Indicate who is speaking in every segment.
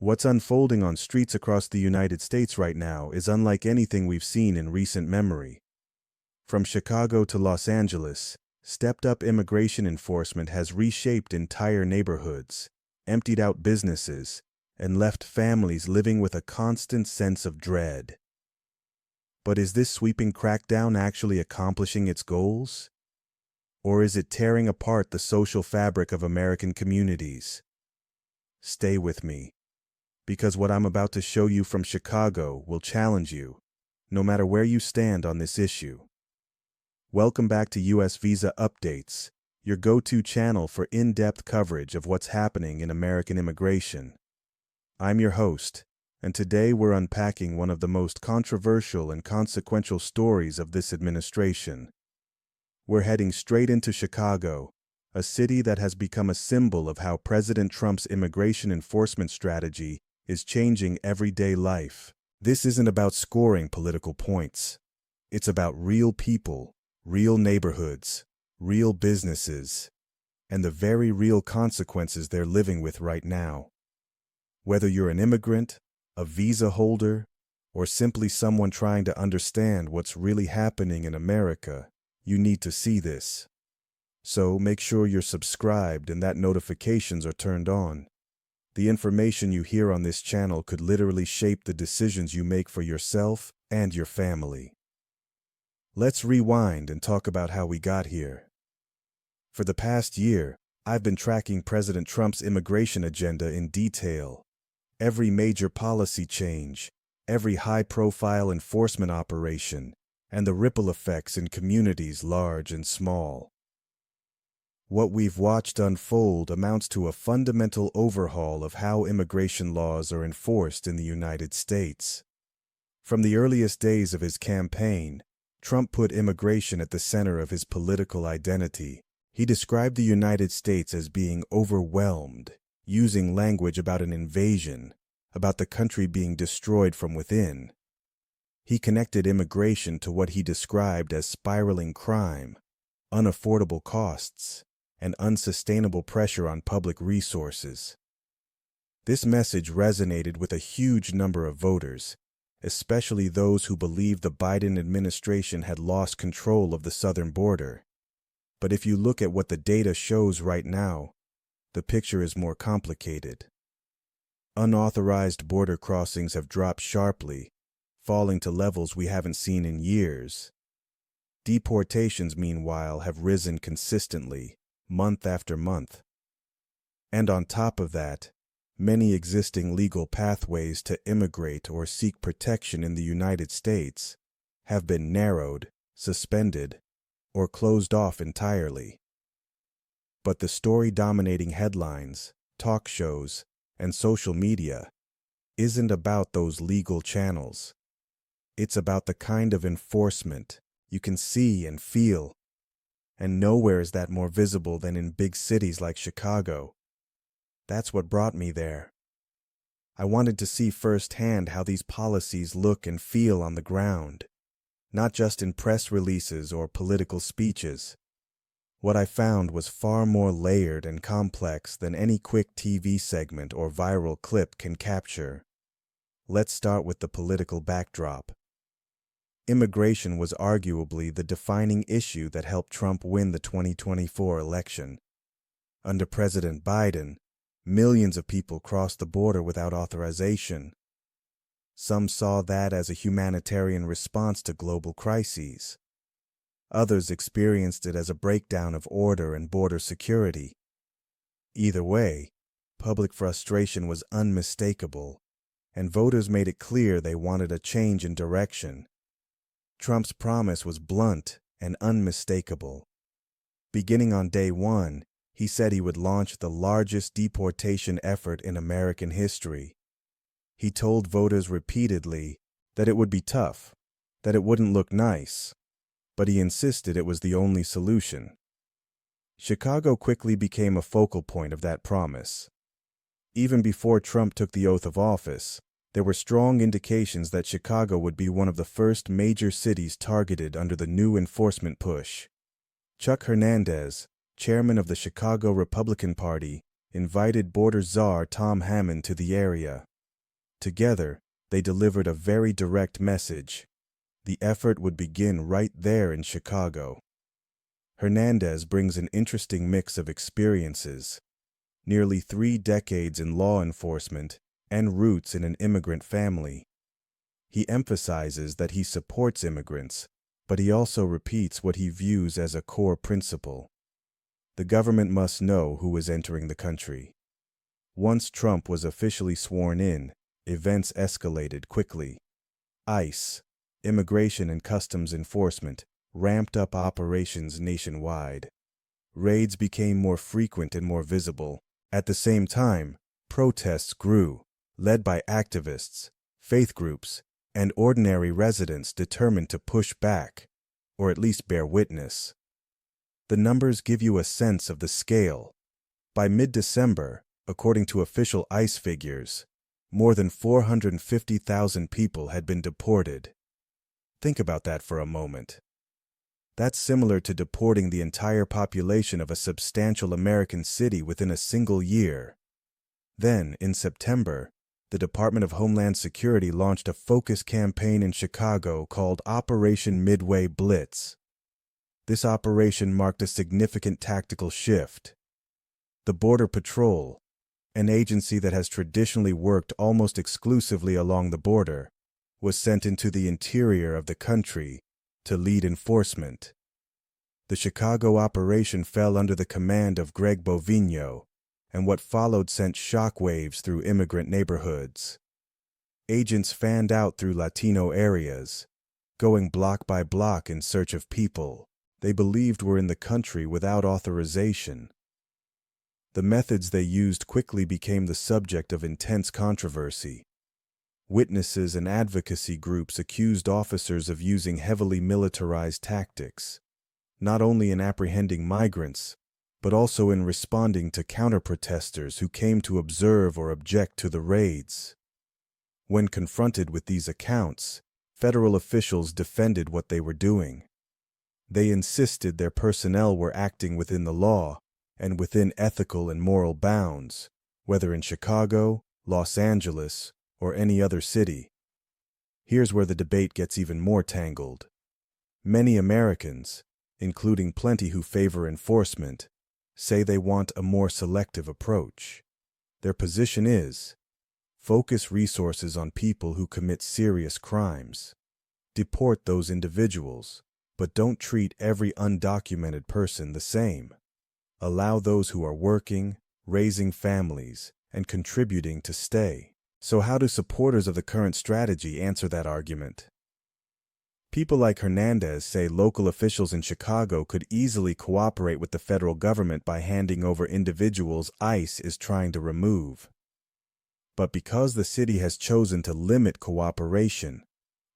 Speaker 1: What's unfolding on streets across the United States right now is unlike anything we've seen in recent memory. From Chicago to Los Angeles, stepped-up immigration enforcement has reshaped entire neighborhoods, emptied out businesses, and left families living with a constant sense of dread. But is this sweeping crackdown actually accomplishing its goals? Or is it tearing apart the social fabric of American communities? Stay with me, because what I'm about to show you from Chicago will challenge you, no matter where you stand on this issue. Welcome back to U.S. Visa Updates, your go-to channel for in-depth coverage of what's happening in American immigration. I'm your host, and today we're unpacking one of the most controversial and consequential stories of this administration. We're heading straight into Chicago, a city that has become a symbol of how President Trump's immigration enforcement strategy is changing everyday life. This isn't about scoring political points. It's about real people, real neighborhoods, real businesses, and the very real consequences they're living with right now. Whether you're an immigrant, a visa holder, or simply someone trying to understand what's really happening in America, you need to see this. So make sure you're subscribed and that notifications are turned on. The information you hear on this channel could literally shape the decisions you make for yourself and your family. Let's rewind and talk about how we got here. For the past year, I've been tracking President Trump's immigration agenda in detail. Every major policy change, every high-profile enforcement operation, and the ripple effects in communities large and small. What we've watched unfold amounts to a fundamental overhaul of how immigration laws are enforced in the United States. From the earliest days of his campaign, Trump put immigration at the center of his political identity. He described the United States as being overwhelmed, using language about an invasion, about the country being destroyed from within. He connected immigration to what he described as spiraling crime, unaffordable costs, and unsustainable pressure on public resources. This message resonated with a huge number of voters, especially those who believed the Biden administration had lost control of the southern border. But if you look at what the data shows right now, the picture is more complicated. Unauthorized border crossings have dropped sharply, falling to levels we haven't seen in years. Deportations, meanwhile, have risen consistently, month after month. And on top of that, many existing legal pathways to immigrate or seek protection in the United States have been narrowed, suspended, or closed off entirely. But the story dominating headlines, talk shows, and social media isn't about those legal channels. It's about the kind of enforcement you can see and feel. And nowhere is that more visible than in big cities like Chicago. That's what brought me there. I wanted to see firsthand how these policies look and feel on the ground, not just in press releases or political speeches. What I found was far more layered and complex than any quick TV segment or viral clip can capture. Let's start with the political backdrop. Immigration was arguably the defining issue that helped Trump win the 2024 election. Under President Biden, millions of people crossed the border without authorization. Some saw that as a humanitarian response to global crises. Others experienced it as a breakdown of order and border security. Either way, public frustration was unmistakable, and voters made it clear they wanted a change in direction. Trump's promise was blunt and unmistakable. Beginning on day one, he said he would launch the largest deportation effort in American history. He told voters repeatedly that it would be tough, that it wouldn't look nice, but he insisted it was the only solution. Chicago quickly became a focal point of that promise. Even before Trump took the oath of office, there were strong indications that Chicago would be one of the first major cities targeted under the new enforcement push. Chuck Hernandez, chairman of the Chicago Republican Party, invited border czar Tom Hammond to the area. Together, they delivered a very direct message. The effort would begin right there in Chicago. Hernandez brings an interesting mix of experiences, nearly 3 decades in law enforcement and roots in an immigrant family. He emphasizes that he supports immigrants, but he also repeats what he views as a core principle. The government must know who is entering the country. Once Trump was officially sworn in, events escalated quickly. ICE, Immigration and Customs Enforcement, ramped up operations nationwide. Raids became more frequent and more visible. At the same time, protests grew, led by activists, faith groups, and ordinary residents determined to push back, or at least bear witness. The numbers give you a sense of the scale. By mid-December, according to official ICE figures, more than 450,000 people had been deported. Think about that for a moment. That's similar to deporting the entire population of a substantial American city within a single year. Then, in September, the Department of Homeland Security launched a focus campaign in Chicago called Operation Midway Blitz. This operation marked a significant tactical shift. The Border Patrol, an agency that has traditionally worked almost exclusively along the border, was sent into the interior of the country to lead enforcement. The Chicago operation fell under the command of Greg Bovino, and what followed sent shockwaves through immigrant neighborhoods. Agents fanned out through Latino areas, going block by block in search of people they believed were in the country without authorization. The methods they used quickly became the subject of intense controversy. Witnesses and advocacy groups accused officers of using heavily militarized tactics, not only in apprehending migrants, but also in responding to counter-protesters who came to observe or object to the raids. When confronted with these accounts, federal officials defended what they were doing. They insisted their personnel were acting within the law and within ethical and moral bounds, whether in Chicago, Los Angeles, or any other city. Here's where the debate gets even more tangled. Many Americans, including plenty who favor enforcement, say they want a more selective approach. Their position is, focus resources on people who commit serious crimes. Deport those individuals, but don't treat every undocumented person the same. Allow those who are working, raising families, and contributing to stay. So how do supporters of the current strategy answer that argument? People like Hernandez say local officials in Chicago could easily cooperate with the federal government by handing over individuals ICE is trying to remove. But because the city has chosen to limit cooperation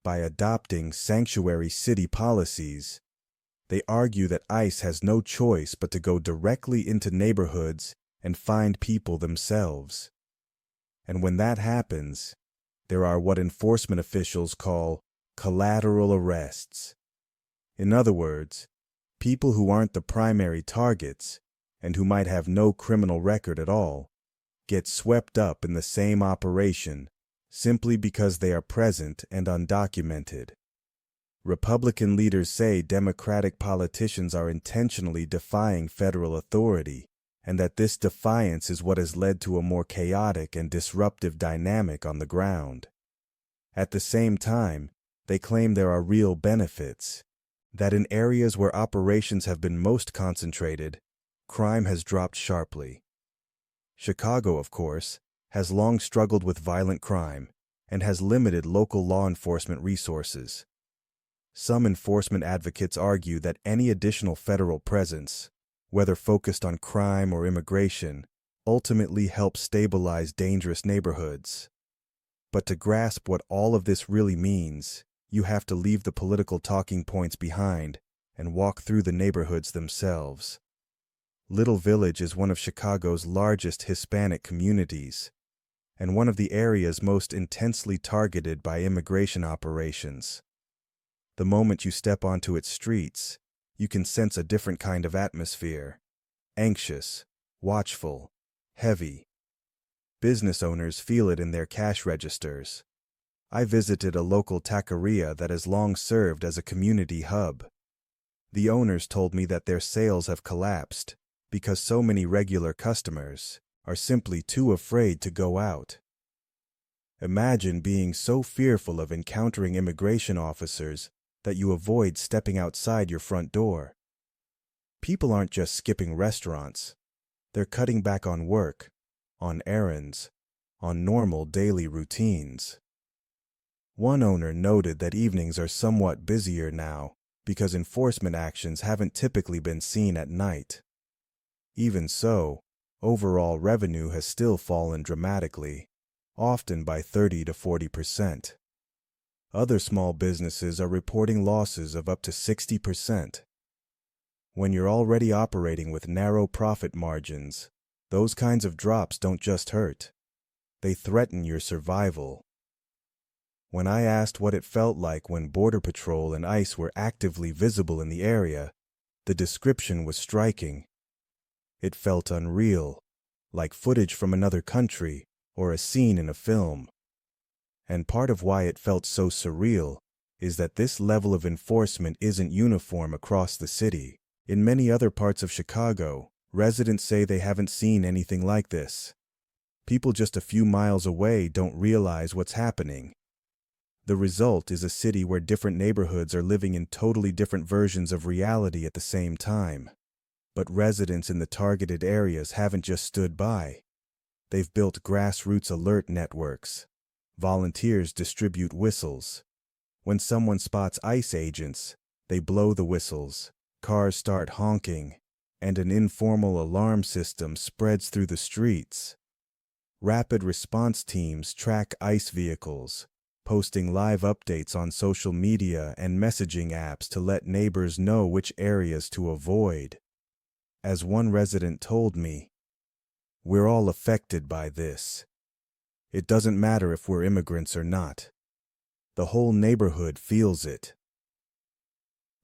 Speaker 1: by adopting sanctuary city policies, they argue that ICE has no choice but to go directly into neighborhoods and find people themselves. And when that happens, there are what enforcement officials call collateral arrests. In other words, people who aren't the primary targets and who might have no criminal record at all get swept up in the same operation simply because they are present and undocumented. Republican leaders say Democratic politicians are intentionally defying federal authority, and that this defiance is what has led to a more chaotic and disruptive dynamic on the ground. At the same time, they claim there are real benefits, that in areas where operations have been most concentrated, crime has dropped sharply. Chicago, of course, has long struggled with violent crime and has limited local law enforcement resources. Some enforcement advocates argue that any additional federal presence, whether focused on crime or immigration, ultimately helps stabilize dangerous neighborhoods. But to grasp what all of this really means, you have to leave the political talking points behind and walk through the neighborhoods themselves. Little Village is one of Chicago's largest Hispanic communities, and one of the areas most intensely targeted by immigration operations. The moment you step onto its streets, you can sense a different kind of atmosphere: anxious, watchful, heavy. Business owners feel it in their cash registers. I visited a local taqueria that has long served as a community hub. The owners told me that their sales have collapsed because so many regular customers are simply too afraid to go out. Imagine being so fearful of encountering immigration officers that you avoid stepping outside your front door. People aren't just skipping restaurants. They're cutting back on work, on errands, on normal daily routines. One owner noted that evenings are somewhat busier now because enforcement actions haven't typically been seen at night. Even so, overall revenue has still fallen dramatically, often by 30 to 40%. Other small businesses are reporting losses of up to 60%. When you're already operating with narrow profit margins, those kinds of drops don't just hurt. They threaten your survival. When I asked what it felt like when Border Patrol and ICE were actively visible in the area, the description was striking. It felt unreal, like footage from another country or a scene in a film. And part of why it felt so surreal is that this level of enforcement isn't uniform across the city. In many other parts of Chicago, residents say they haven't seen anything like this. People just a few miles away don't realize what's happening. The result is a city where different neighborhoods are living in totally different versions of reality at the same time. But residents in the targeted areas haven't just stood by. They've built grassroots alert networks. Volunteers distribute whistles. When someone spots ICE agents, they blow the whistles. Cars start honking, and an informal alarm system spreads through the streets. Rapid response teams track ICE vehicles, posting live updates on social media and messaging apps to let neighbors know which areas to avoid. As one resident told me, "We're all affected by this. It doesn't matter if we're immigrants or not. The whole neighborhood feels it."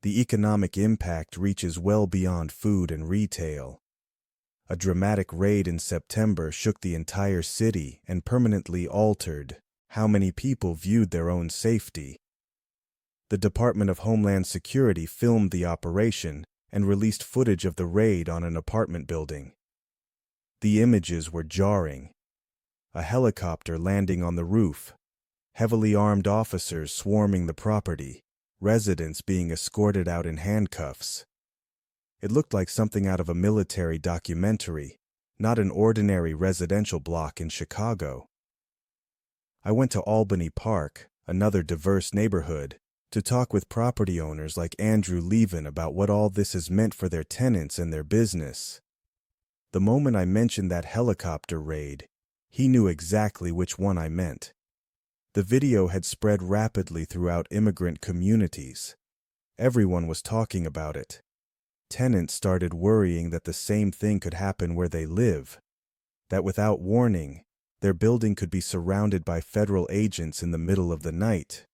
Speaker 1: The economic impact reaches well beyond food and retail. A dramatic raid in September shook the entire city and permanently altered how many people viewed their own safety. The Department of Homeland Security filmed the operation and released footage of the raid on an apartment building. The images were jarring. A helicopter landing on the roof, heavily armed officers swarming the property, residents being escorted out in handcuffs. It looked like something out of a military documentary, not an ordinary residential block in Chicago. I went to Albany Park, another diverse neighborhood, to talk with property owners like Andrew Levin about what all this has meant for their tenants and their business. The moment I mentioned that helicopter raid, he knew exactly which one I meant. The video had spread rapidly throughout immigrant communities. Everyone was talking about it. Tenants started worrying that the same thing could happen where they live, that without warning, their building could be surrounded by federal agents in the middle of the night.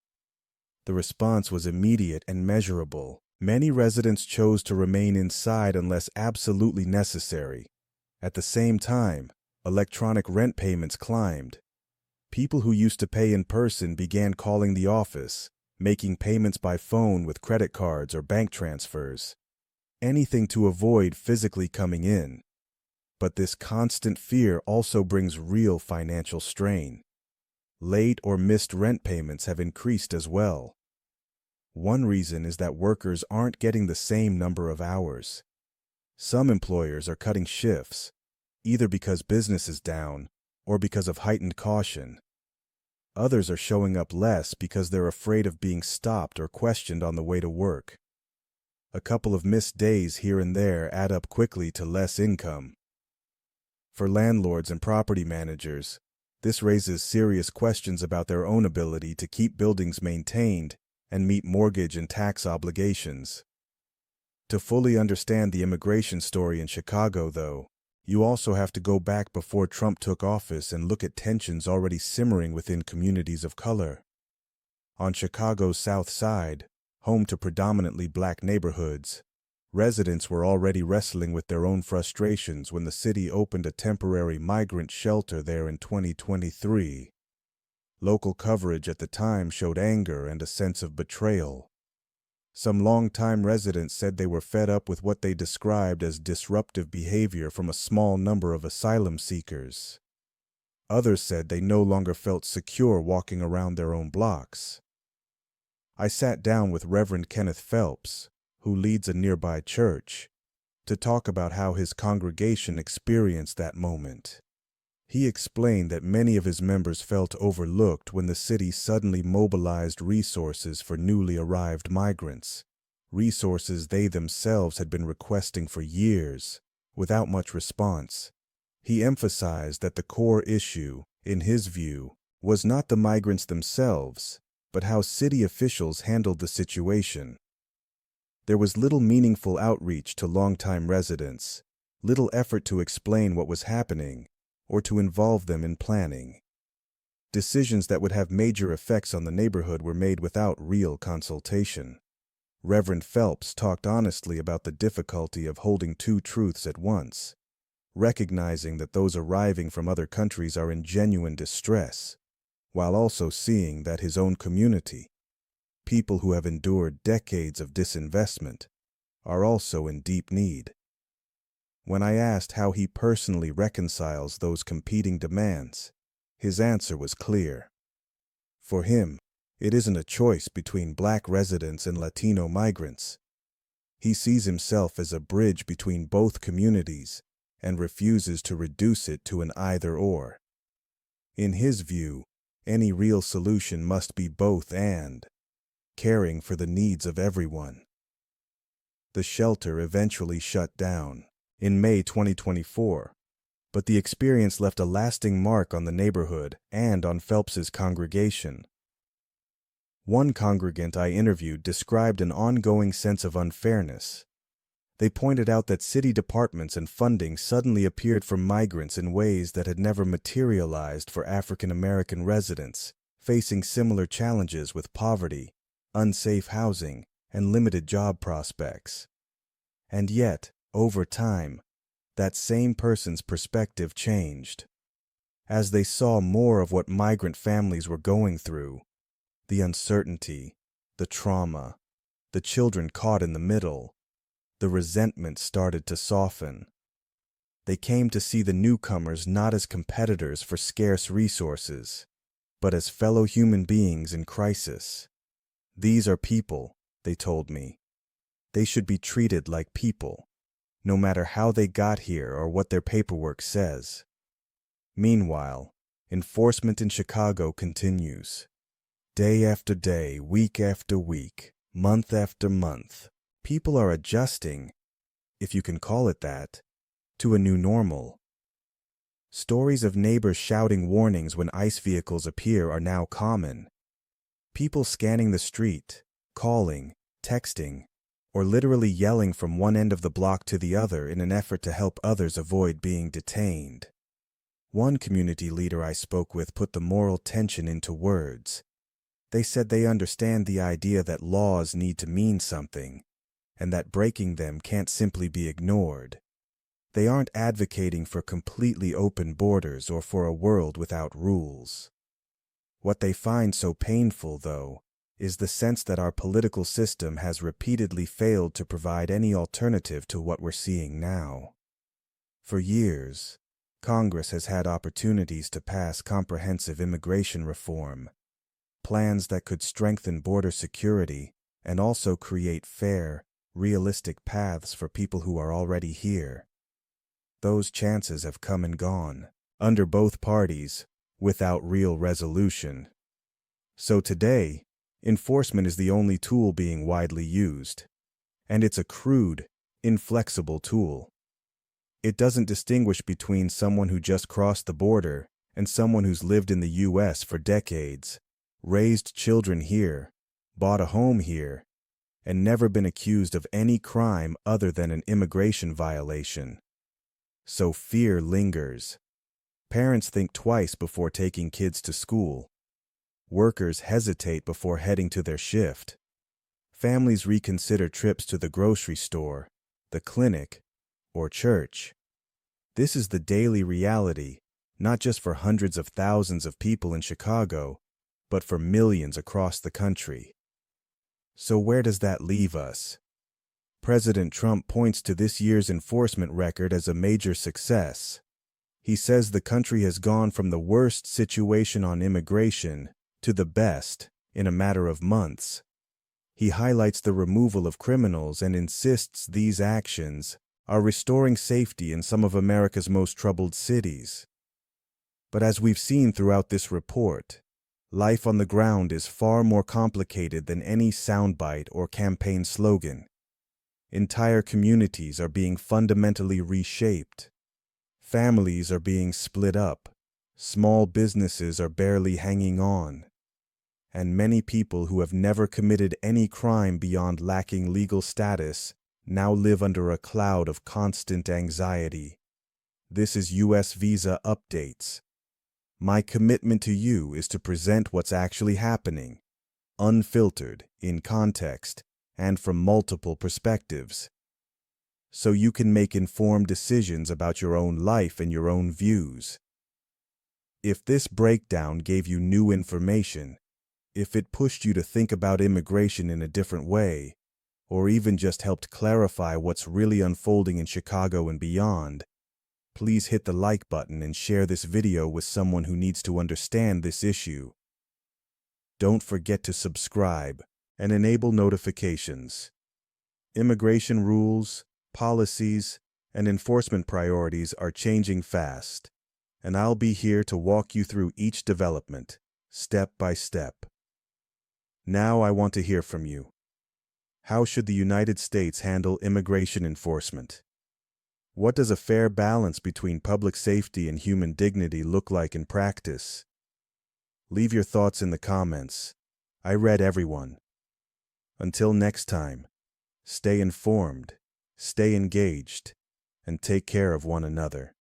Speaker 1: The response was immediate and measurable. Many residents chose to remain inside unless absolutely necessary. At the same time, electronic rent payments climbed. People who used to pay in person began calling the office, making payments by phone with credit cards or bank transfers. Anything to avoid physically coming in. But this constant fear also brings real financial strain. Late or missed rent payments have increased as well. One reason is that workers aren't getting the same number of hours. Some employers are cutting shifts, either because business is down or because of heightened caution. Others are showing up less because they're afraid of being stopped or questioned on the way to work. A couple of missed days here and there add up quickly to less income. For landlords and property managers, this raises serious questions about their own ability to keep buildings maintained and meet mortgage and tax obligations. To fully understand the immigration story in Chicago, though, you also have to go back before Trump took office and look at tensions already simmering within communities of color. On Chicago's South Side, home to predominantly black neighborhoods, Residents were already wrestling with their own frustrations when the city opened a temporary migrant shelter there in 2023. Local coverage at the time showed anger and a sense of betrayal. Some longtime residents said they were fed up with what they described as disruptive behavior from a small number of asylum seekers. Others said they no longer felt secure walking around their own blocks. I sat down with Reverend Kenneth Phelps, who leads a nearby church, to talk about how his congregation experienced that moment. He explained that many of his members felt overlooked when the city suddenly mobilized resources for newly arrived migrants, resources they themselves had been requesting for years, without much response. He emphasized that the core issue, in his view, was not the migrants themselves, but how city officials handled the situation. There was little meaningful outreach to longtime residents, little effort to explain what was happening, or to involve them in planning. Decisions that would have major effects on the neighborhood were made without real consultation. Reverend Phelps talked honestly about the difficulty of holding two truths at once, recognizing that those arriving from other countries are in genuine distress, while also seeing that his own community, people who have endured decades of disinvestment, are also in deep need. When I asked how he personally reconciles those competing demands, his answer was clear. For him, it isn't a choice between Black residents and Latino migrants. He sees himself as a bridge between both communities and refuses to reduce it to an either-or. In his view, any real solution must be both and, caring for the needs of everyone. The shelter eventually shut down in May 2024, but the experience left a lasting mark on the neighborhood and on Phelps's congregation. One congregant I interviewed described an ongoing sense of unfairness. They pointed out that city departments and funding suddenly appeared for migrants in ways that had never materialized for African American residents, facing similar challenges with poverty, unsafe housing, and limited job prospects. And yet, over time, that same person's perspective changed. As they saw more of what migrant families were going through, the uncertainty, the trauma, the children caught in the middle, the resentment started to soften. They came to see the newcomers not as competitors for scarce resources, but as fellow human beings in crisis. These are people, they told me. They should be treated like people, no matter how they got here or what their paperwork says. Meanwhile, enforcement in Chicago continues. Day after day, week after week, month after month, people are adjusting, if you can call it that, to a new normal. Stories of neighbors shouting warnings when ICE vehicles appear are now common. People scanning the street, calling, texting, or literally yelling from one end of the block to the other in an effort to help others avoid being detained. One community leader I spoke with put the moral tension into words. They said they understand the idea that laws need to mean something, and that breaking them can't simply be ignored. They aren't advocating for completely open borders or for a world without rules. What they find so painful, though, is the sense that our political system has repeatedly failed to provide any alternative to what we're seeing now. For years, Congress has had opportunities to pass comprehensive immigration reform, plans that could strengthen border security and also create fair, realistic paths for people who are already here. Those chances have come and gone, under both parties, without real resolution. So today, enforcement is the only tool being widely used, and it's a crude, inflexible tool. It doesn't distinguish between someone who just crossed the border and someone who's lived in the U.S. for decades, raised children here, bought a home here, and never been accused of any crime other than an immigration violation. So fear lingers. Parents think twice before taking kids to school. Workers hesitate before heading to their shift. Families reconsider trips to the grocery store the clinic, or church. This is the daily reality, not just for hundreds of thousands of people in Chicago, but for millions across the country. So where does that leave us? President Trump points to this year's enforcement record as a major success. He says the country has gone from the worst situation on immigration to the best in a matter of months. He highlights the removal of criminals and insists these actions are restoring safety in some of America's most troubled cities. But as we've seen throughout this report, life on the ground is far more complicated than any soundbite or campaign slogan. Entire communities are being fundamentally reshaped. Families are being split up. Small businesses are barely hanging on. And many people who have never committed any crime beyond lacking legal status now live under a cloud of constant anxiety. This is U.S. Visa Updates. My commitment to you is to present what's actually happening, unfiltered, in context, and from multiple perspectives, so you can make informed decisions about your own life and your own views. If this breakdown gave you new information, if it pushed you to think about immigration in a different way, or even just helped clarify what's really unfolding in Chicago and beyond, please hit the like button and share this video with someone who needs to understand this issue. Don't forget to subscribe and enable notifications. Immigration rules, policies, and enforcement priorities are changing fast, and I'll be here to walk you through each development, step by step. Now I want to hear from you. How should the United States handle immigration enforcement? What does a fair balance between public safety and human dignity look like in practice? Leave your thoughts in the comments. I read everyone. Until next time, stay informed, stay engaged, and take care of one another.